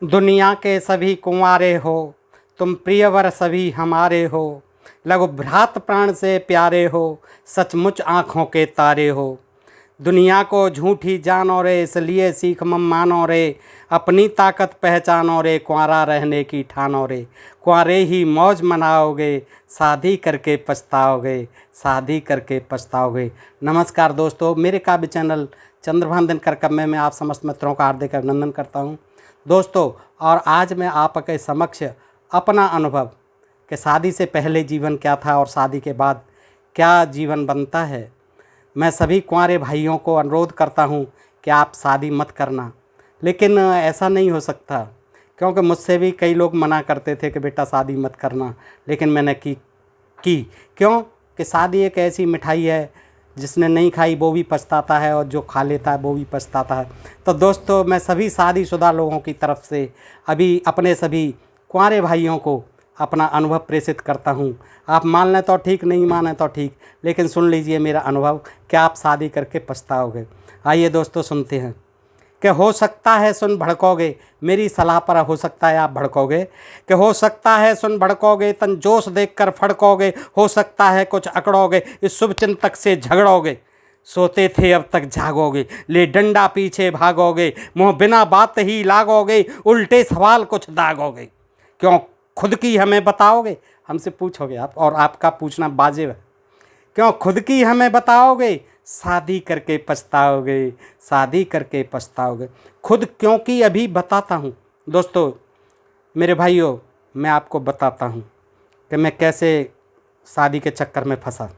दुनिया के सभी कुंवारे हो, तुम प्रियवर सभी हमारे हो। लघु भ्रात प्राण से प्यारे हो, सचमुच आँखों के तारे हो। दुनिया को झूठी जानो रे, इसलिए सीख मम मानो रे। अपनी ताकत पहचानो रे, कुंवारा रहने की ठानो रे। कुंवारे ही मौज मनाओगे, शादी करके पछताओगे, शादी करके पछताओगे। नमस्कार दोस्तों, मेरे काव्य चैनल चंद्रभान दिनकर कम्मे में आप समस्त मित्रों का हार्दिक अभिनंदन करता हूं दोस्तों। और आज मैं आपके समक्ष अपना अनुभव कि शादी से पहले जीवन क्या था और शादी के बाद क्या जीवन बनता है। मैं सभी कुंवारे भाइयों को अनुरोध करता हूं कि आप शादी मत करना, लेकिन ऐसा नहीं हो सकता, क्योंकि मुझसे भी कई लोग मना करते थे कि बेटा शादी मत करना, लेकिन मैंने की क्यों कि शादी एक ऐसी मिठाई है जिसने नहीं खाई वो भी पछताता है और जो खा लेता है वो भी पछताता है। तो दोस्तों, मैं सभी शादीशुदा लोगों की तरफ से अभी अपने सभी कुंवारे भाइयों को अपना अनुभव प्रेषित करता हूं। आप मान लें तो ठीक, नहीं माने तो ठीक, लेकिन सुन लीजिए मेरा अनुभव कि आप शादी करके पछताओगे। आइए दोस्तों, सुनते हैं कि हो सकता है सुन भड़कोगे, मेरी सलाह पर हो सकता है आप भड़कोगे। कि हो सकता है सुन भड़कोगे, तन जोश देखकर फड़कोगे। हो सकता है कुछ अकड़ोगे, इस शुभ चिंतक से झगड़ोगे। सोते थे अब तक जागोगे, ले डंडा पीछे भागोगे। मुँह बिना बात ही लागोगे, उल्टे सवाल कुछ दागोगे। क्यों खुद की हमें बताओगे, हमसे पूछोगे आप, और आपका पूछना वाजिब है। क्यों खुद की हमें बताओगे, शादी करके पछताओगे, शादी करके पछताओगे। खुद क्योंकि अभी बताता हूँ दोस्तों, मेरे भाइयों, मैं आपको बताता हूँ कि मैं कैसे शादी के चक्कर में फंसा।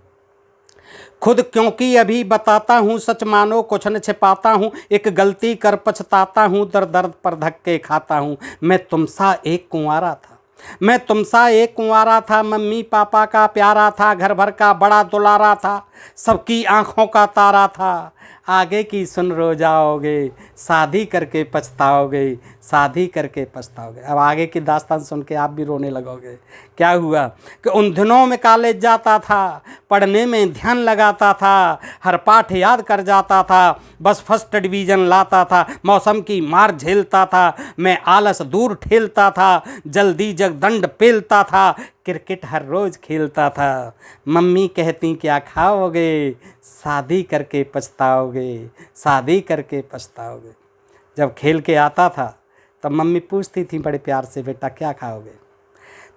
खुद क्योंकि अभी बताता हूँ, सच मानो कुछ न छिपाता हूँ। एक गलती कर पछताता हूँ, दर दर्द पर धक्के खाता हूँ। मैं तुमसा एक कुंवारा था, मैं तुमसा एक कुंवारा था। मम्मी पापा का प्यारा था, घर भर का बड़ा दुलारा था, सबकी आंखों का तारा था। आगे की सुन रो जाओगे, शादी करके पछताओगे, शादी करके पछताओगे। अब आगे की दास्तान सुन के आप भी रोने लगोगे। क्या हुआ कि उन दिनों में कॉलेज जाता था, पढ़ने में ध्यान लगाता था, हर पाठ याद कर जाता था, बस फर्स्ट डिवीज़न लाता था, मौसम की मार झेलता था, मैं आलस दूर ठेलता था, जल्दी जगदंड पेलता था, क्रिकेट हर रोज़ खेलता था। मम्मी कहती क्या खाओगे, शादी करके पछताओगे, शादी करके पछताओगे। जब खेल के आता था तब मम्मी पूछती थी बड़े प्यार से, बेटा क्या खाओगे।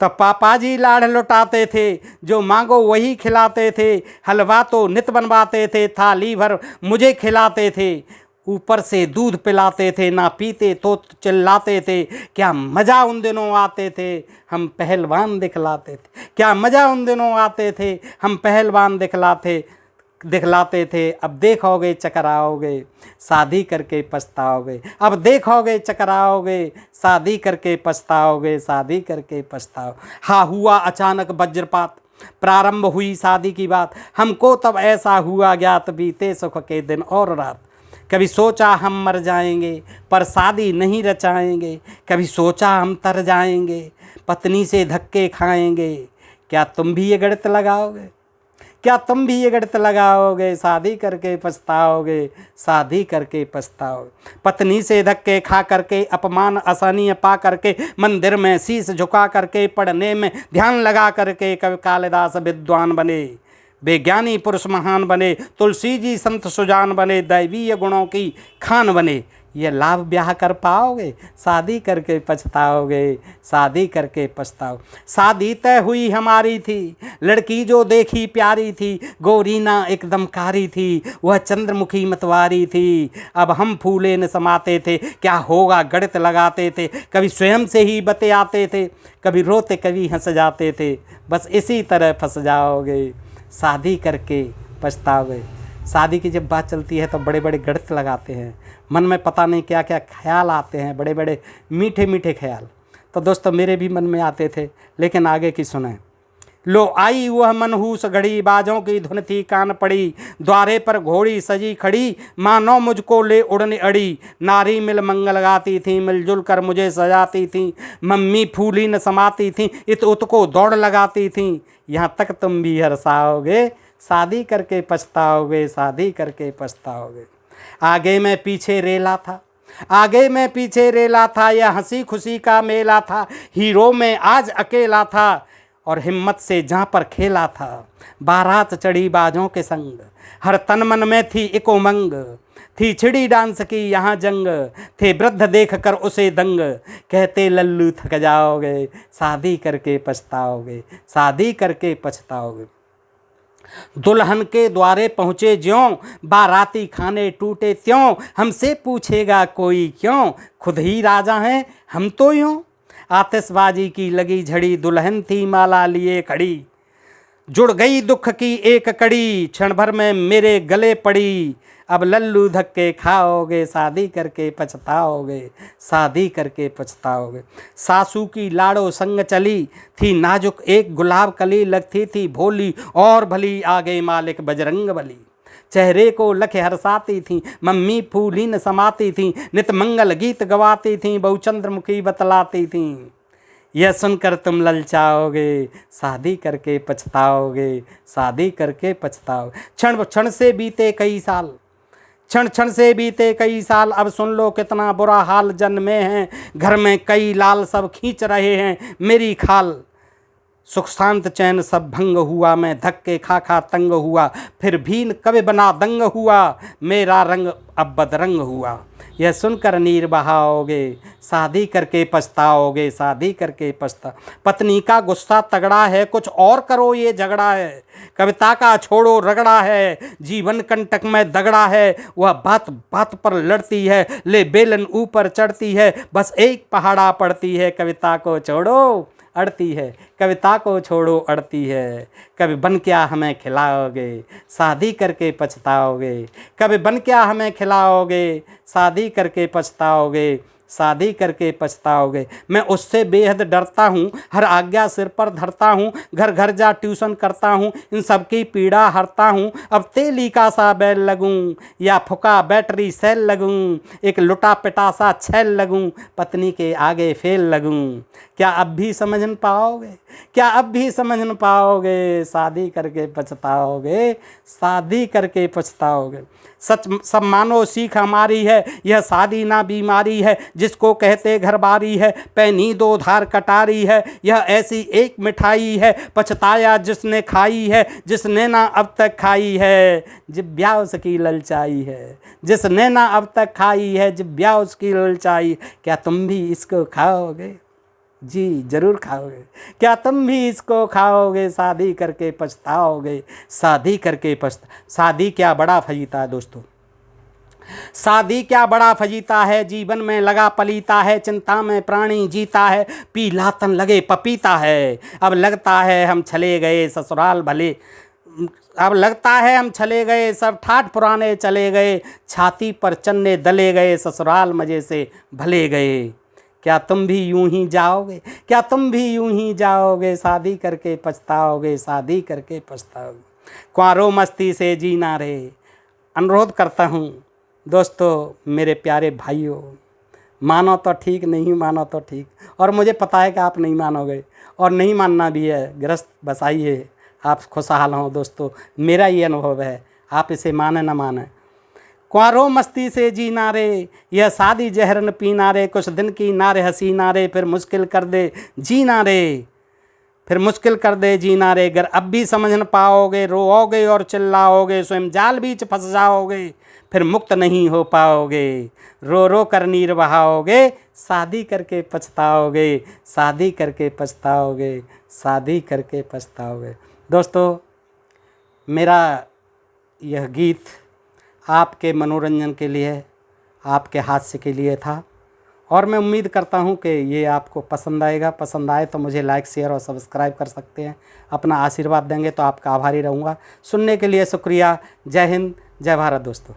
तब पापा जी लाड़ लुटाते थे, जो मांगो वही खिलाते थे। हलवा तो नित बनवाते थे, थाली भर मुझे खिलाते थे। ऊपर से दूध पिलाते थे, ना पीते तो चिल्लाते थे। क्या मज़ा उन दिनों आते थे, हम पहलवान दिखलाते थे। क्या मज़ा उन दिनों आते थे, हम पहलवान दिखलाते थे। अब देखोगे चकराओगे, शादी करके पछताओगे। अब देखोगे चकराओगे, शादी करके पछताओगे, शादी करके पछताओ। हाँ, हुआ अचानक वज्रपात, प्रारंभ हुई शादी की बात। हमको तब ऐसा हुआ ज्ञात, बीते सुख के दिन और रात। कभी सोचा हम मर जाएंगे, पर शादी नहीं रचाएंगे। कभी सोचा हम तर जाएंगे, पत्नी से धक्के खाएंगे। क्या तुम भी ये गणित लगाओगे, क्या तुम भी ये गणित लगाओगे, शादी करके पछताओगे, शादी करके पछताओगे। पत्नी से धक्के खा करके, अपमान आसानी पा करके, मंदिर में शीश झुका करके, पढ़ने में ध्यान लगा करके, कवि कालिदास विद्वान बने, वैज्ञानिक पुरुष महान बने, तुलसी जी संत सुजान बने, दैवीय गुणों की खान बने। ये लाभ ब्याह कर पाओगे, शादी करके पछताओगे, शादी करके पछताओ। शादी तय हुई हमारी थी, लड़की जो देखी प्यारी थी, गोरी ना एकदम कारी थी, वह चंद्रमुखी मतवारी थी। अब हम फूले न समाते थे, क्या होगा गणित लगाते थे। कभी स्वयं से ही बते आते थे, कभी रोते कभी हंस जाते थे। बस इसी तरह फंस जाओगे, शादी करके पछताओगे। शादी की जब बात चलती है तो बड़े बड़े गणित लगाते हैं, मन में पता नहीं क्या क्या ख्याल आते हैं, बड़े बड़े मीठे मीठे ख्याल। तो दोस्तों, मेरे भी मन में आते थे, लेकिन आगे की सुने। लो आई वह मनहूस घड़ी, बाजों की धुन थी कान पड़ी, द्वारे पर घोड़ी सजी खड़ी, मानो मुझको ले उड़ने अड़ी। नारी मिल मंगल गाती थी, मिलजुल कर मुझे सजाती थी। मम्मी फूली न समाती थी, इत उत को दौड़ लगाती थी। यहाँ तक तुम भी हरसाओगे, शादी करके पछताओगे, शादी करके पछताओगे। आगे मैं पीछे रेला था, आगे में पीछे रेला था, यह हंसी खुशी का मेला था। हीरो में आज अकेला था और हिम्मत से जहाँ पर खेला था। बारात चढ़ी बाजों के संग, हर तन मन में थी एक उमंग। थी छिड़ी डांस की यहाँ जंग, थे वृद्ध देख कर उसे दंग। कहते लल्लू थक जाओगे, शादी करके पछताओगे, शादी करके पछताओगे। दुल्हन के द्वारे पहुँचे ज्यों, बाराती खाने टूटे त्यों। हमसे पूछेगा कोई क्यों, खुद ही राजा हैं हम तो यूं। आतिशबाजी की लगी झड़ी, दुल्हन थी माला लिए खड़ी। जुड़ गई दुख की एक कड़ी, क्षण भर में मेरे गले पड़ी। अब लल्लू धक्के खाओगे, शादी करके पछताओगे, शादी करके पछताओगे। सासू की लाड़ो संग चली, थी नाजुक एक गुलाब कली। लगती थी भोली और भली, आगे मालिक बजरंग बली। चेहरे को लख हरसाती थी, मम्मी फूलीन समाती थी। नित मंगल गीत गवाती थी, बहु चंद्रमुखी बतलाती थी। यह सुनकर तुम ललचाओगे, शादी करके पछताओगे, शादी करके पछताओगे। क्षण क्षण से बीते कई साल, क्षण क्षण से बीते कई साल। अब सुन लो कितना बुरा हाल जन्मे हैं, घर में कई लाल सब खींच रहे हैं मेरी खाल। सुख शांत चैन सब भंग हुआ, मैं धक्के खा खा तंग हुआ। फिर भी कभी बना दंग हुआ, मेरा रंग अब बदरंग हुआ। यह सुनकर नीर बहाओगे, शादी करके पछताओगे, शादी करके पछता। पत्नी का गुस्सा तगड़ा है, कुछ और करो ये झगड़ा है। कविता का छोड़ो रगड़ा है, जीवन कंटक में दगड़ा है। वह बात बात पर लड़ती है, ले बेलन ऊपर चढ़ती है। बस एक पहाड़ा पड़ती है, कविता को छोड़ो अड़ती है, कविता को छोड़ो अड़ती है। कभी बन क्या हमें खिलाओगे, शादी करके पछताओगे। कभी बन क्या हमें खिलाओगे, शादी करके पछताओगे, शादी करके पछताओगे। मैं उससे बेहद डरता हूँ, हर आज्ञा सिर पर धरता हूँ। घर घर जा ट्यूशन करता हूँ, इन सब की पीड़ा हरता हूँ। अब तेली का सा बैल लगूँ या फुका बैटरी सेल लगूँ, एक लुटा पिटा सा छैल लगूँ, पत्नी के आगे फेल लगूँ। क्या अब भी समझ न पाओगे, क्या अब भी समझ न पाओगे, शादी करके पछताओगे, शादी करके पछताओगे। सच सब मानो सीख हमारी है, यह शादी ना बीमारी है। जिसको कहते घर बारी है, पैनी दो धार कटारी है। यह ऐसी एक मिठाई है, पछताया जिसने खाई है, जिसने ना अब तक खाई है, जिब्या उसकी ललचाई है। जिसने ना अब तक खाई है, जिब्या उसकी ललचाई। क्या तुम भी इसको खाओगे? जी ज़रूर खाओगे। क्या तुम भी इसको खाओगे, शादी करके पछताओगे, शादी करके शादी क्या बड़ा फजीता है दोस्तों, शादी क्या बड़ा फजीता है। जीवन में लगा पलीता है, चिंता में प्राणी जीता है। पीला तन लगे पपीता है, अब लगता है हम चले गए ससुराल भले। अब लगता है हम चले गए, सब ठाठ पुराने चले गए। छाती पर चन्ने दले गए, ससुराल मज़े से भले गए। क्या तुम भी यूं ही जाओगे, क्या तुम भी यूं ही जाओगे, शादी करके पछताओगे, शादी करके पछताओगे। कुंवारों मस्ती से जीना रे। अनुरोध करता हूँ दोस्तों, मेरे प्यारे भाइयों, मानो तो ठीक, नहीं मानो तो ठीक। और मुझे पता है कि आप नहीं मानोगे और नहीं मानना भी है। गृहस्थ बसाइए, आप खुशहाल हों दोस्तों, मेरा ये अनुभव है। आप इसे माने ना माने। कुंवारों मस्ती से जीना रे, यह शादी जहर न पीना रे। कुछ दिन की नारे हसीना रे, फिर मुश्किल कर दे जीना रे, फिर मुश्किल कर दे जीना रे। अगर अब भी समझ न पाओगे, रोओगे और चिल्लाओगे, स्वयं जाल बीच फंस जाओगे, फिर मुक्त नहीं हो पाओगे। रो रो कर नीर बहाओगे, शादी करके पछताओगे, शादी करके पछताओगे, शादी करके पछताओगे। दोस्तों, मेरा यह गीत आपके मनोरंजन के लिए, आपके हास्य के लिए था और मैं उम्मीद करता हूँ कि ये आपको पसंद आएगा। पसंद आए तो मुझे लाइक, शेयर और सब्सक्राइब कर सकते हैं। अपना आशीर्वाद देंगे तो आपका आभारी रहूँगा। सुनने के लिए शुक्रिया। जय हिंद, जय भारत दोस्तों।